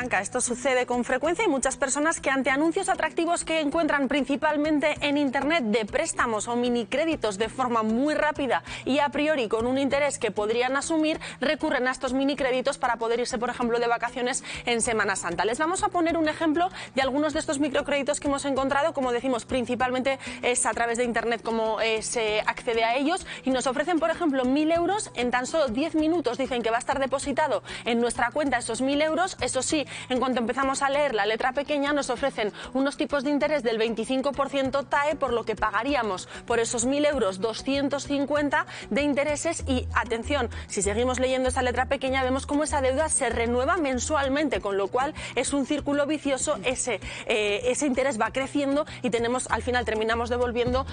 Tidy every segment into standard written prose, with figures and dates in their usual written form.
Blanca, esto sucede con frecuencia y muchas personas que ante anuncios atractivos que encuentran principalmente en Internet de préstamos o minicréditos de forma muy rápida y a priori con un interés que podrían asumir, recurren a estos minicréditos para poder irse, por ejemplo, de vacaciones en Semana Santa. Les vamos a poner un ejemplo de algunos de estos microcréditos que hemos encontrado. Como decimos, principalmente es a través de Internet como se accede a ellos, y nos ofrecen, por ejemplo, 1.000 euros en tan solo 10 minutos. Dicen que va a estar depositado en nuestra cuenta esos 1.000 euros. Eso sí, en cuanto empezamos a leer la letra pequeña, nos ofrecen unos tipos de interés del 25% TAE, por lo que pagaríamos por esos 1.000 euros 250 de intereses. Y atención, si seguimos leyendo esa letra pequeña, vemos cómo esa deuda se renueva mensualmente, con lo cual es un círculo vicioso. Ese interés va creciendo y al final terminamos devolviendo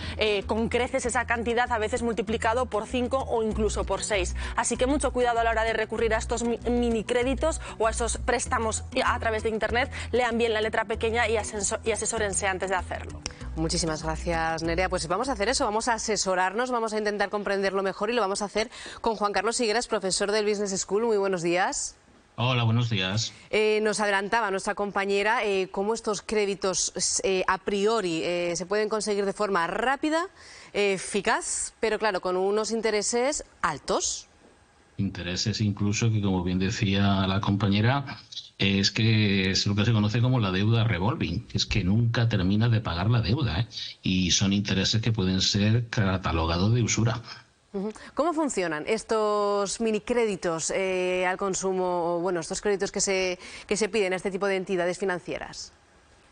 con creces esa cantidad, a veces multiplicado por 5 o incluso por 6. Así que mucho cuidado a la hora de recurrir a estos minicréditos o a esos préstamos a través de Internet. Lean bien la letra pequeña y asesórense antes de hacerlo. Muchísimas gracias, Nerea. Pues vamos a hacer eso, vamos a asesorarnos, vamos a intentar comprenderlo mejor, y lo vamos a hacer con Juan Carlos Higueras, profesor del Business School. Muy buenos días. Hola, buenos días. Nos adelantaba nuestra compañera cómo estos créditos a priori se pueden conseguir de forma rápida, eficaz, pero claro, con unos intereses altos. Intereses incluso que, como bien decía la compañera, es que es lo que se conoce como la deuda revolving, que es que nunca termina de pagar la deuda, y son intereses que pueden ser catalogados de usura. ¿Cómo funcionan estos minicréditos al consumo, o bueno, estos créditos que se piden a este tipo de entidades financieras?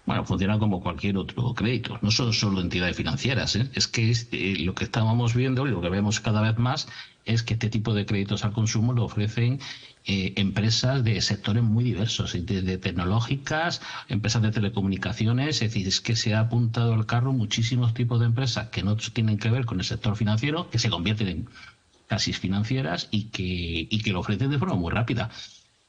Bueno, funcionan como cualquier otro crédito, no son solo entidades financieras, es que lo que estábamos viendo y lo que vemos cada vez más es que este tipo de créditos al consumo lo ofrecen empresas de sectores muy diversos, de tecnológicas, empresas de telecomunicaciones. Es decir, es que se ha apuntado al carro muchísimos tipos de empresas que no tienen que ver con el sector financiero, que se convierten en casi financieras y que lo ofrecen de forma muy rápida.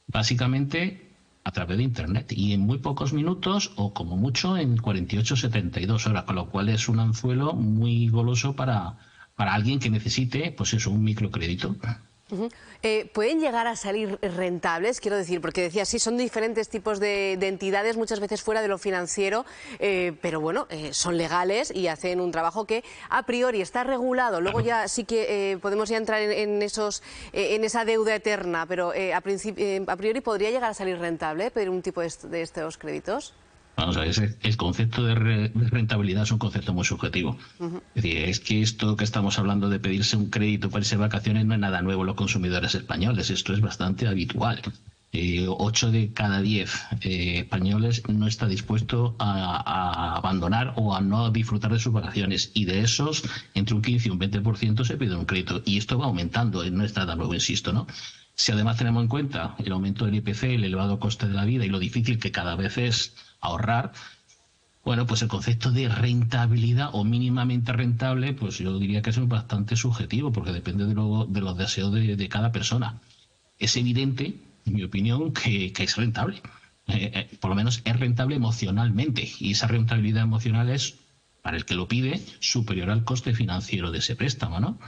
Básicamente a través de Internet y en muy pocos minutos, o como mucho en 48 o 72 horas, con lo cual es un anzuelo muy goloso para alguien que necesite, pues eso, un microcrédito. ¿Pueden llegar a salir rentables? Quiero decir, porque decía, sí, son diferentes tipos de entidades, muchas veces fuera de lo financiero, pero bueno, son legales y hacen un trabajo que a priori está regulado. Luego ya sí que podemos ya entrar en esa deuda eterna, pero a priori podría llegar a salir rentable pedir un tipo de estos créditos. Vamos a ver, el concepto de rentabilidad es un concepto muy subjetivo. Es decir, es que esto que estamos hablando de pedirse un crédito para irse de vacaciones no es nada nuevo en los consumidores españoles. Esto es bastante habitual. 8 de cada 10 españoles no está dispuesto a abandonar o a no disfrutar de sus vacaciones. Y de esos, entre un 15 y un 20% se pide un crédito. Y esto va aumentando, no es nada nuevo, insisto, ¿no? Si además tenemos en cuenta el aumento del IPC, el elevado coste de la vida y lo difícil que cada vez es ahorrar, bueno, pues el concepto de rentabilidad o mínimamente rentable, pues yo diría que es bastante subjetivo, porque depende de los deseos de cada persona. Es evidente, en mi opinión, que es rentable. Por lo menos es rentable emocionalmente, y esa rentabilidad emocional es, para el que lo pide, superior al coste financiero de ese préstamo, ¿no?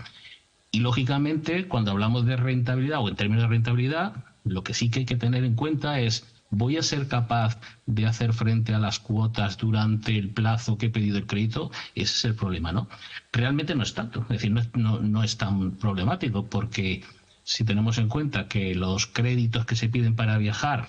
Y lógicamente, cuando hablamos de rentabilidad o en términos de rentabilidad, lo que sí que hay que tener en cuenta es: ¿voy a ser capaz de hacer frente a las cuotas durante el plazo que he pedido el crédito? Ese es el problema, ¿no? Realmente no es tanto, es decir, no es tan problemático, porque si tenemos en cuenta que los créditos que se piden para viajar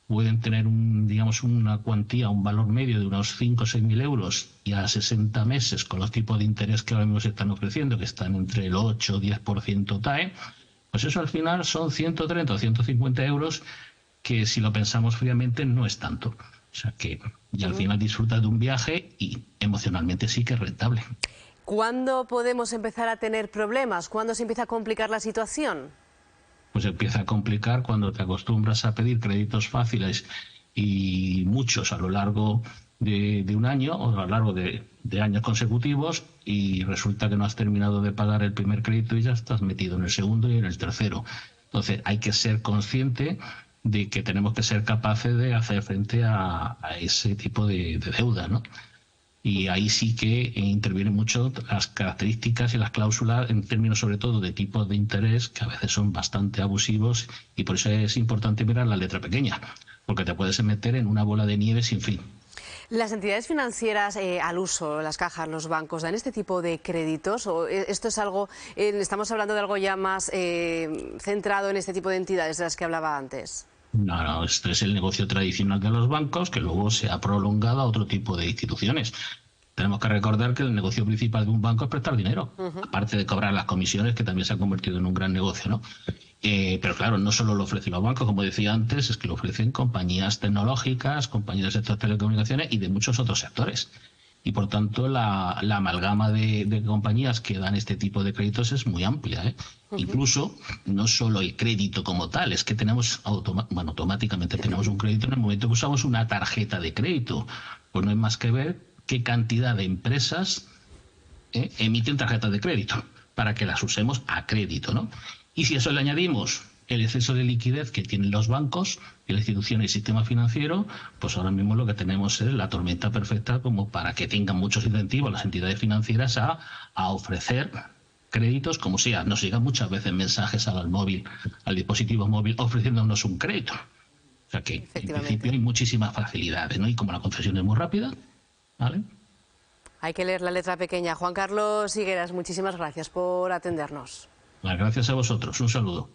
pueden tener una cuantía, un valor medio de unos 5 o 6.000 euros, y a 60 meses, con los tipos de interés que ahora mismo se están ofreciendo, que están entre el 8 o 10% TAE, pues eso al final son 130 o 150 euros, que si lo pensamos fríamente no es tanto. O sea que ya al final disfrutas de un viaje y emocionalmente sí que es rentable. ¿Cuándo podemos empezar a tener problemas? ¿Cuándo se empieza a complicar la situación? Pues empieza a complicar cuando te acostumbras a pedir créditos fáciles, y muchos a lo largo de un año o a lo largo de años consecutivos, y resulta que no has terminado de pagar el primer crédito y ya estás metido en el segundo y en el tercero. Entonces hay que ser consciente de que tenemos que ser capaces de hacer frente a ese tipo de deuda, ¿no? Y ahí sí que intervienen mucho las características y las cláusulas, en términos sobre todo de tipos de interés, que a veces son bastante abusivos, y por eso es importante mirar la letra pequeña. porque te puedes meter en una bola de nieve sin fin. ¿Las entidades financieras al uso, las cajas, los bancos, dan este tipo de créditos? ¿O esto es algo, estamos hablando de algo ya más centrado en este tipo de entidades de las que hablaba antes? No, esto es el negocio tradicional de los bancos que luego se ha prolongado a otro tipo de instituciones. Tenemos que recordar que el negocio principal de un banco es prestar dinero, aparte de cobrar las comisiones, que también se ha convertido en un gran negocio, ¿no? Pero claro, no solo lo ofrecen los bancos, como decía antes, es que lo ofrecen compañías tecnológicas, compañías del sector de telecomunicaciones y de muchos otros sectores. Y por tanto, la amalgama de compañías que dan este tipo de créditos es muy amplia, ¿eh? Incluso, no solo el crédito como tal, es que tenemos automáticamente tenemos un crédito en el momento que usamos una tarjeta de crédito. Pues no hay más que ver qué cantidad de empresas emiten tarjetas de crédito para que las usemos a crédito, ¿no? Y si a eso le añadimos el exceso de liquidez que tienen los bancos y la institución y el sistema financiero, pues ahora mismo lo que tenemos es la tormenta perfecta como para que tengan muchos incentivos las entidades financieras a ofrecer créditos, como sea. Nos llegan muchas veces mensajes al móvil, al dispositivo móvil, ofreciéndonos un crédito. O sea que en principio hay muchísimas facilidades, ¿no? Y como la concesión es muy rápida, ¿vale? Hay que leer la letra pequeña. Juan Carlos Higueras, muchísimas gracias por atendernos. Gracias a vosotros. Un saludo.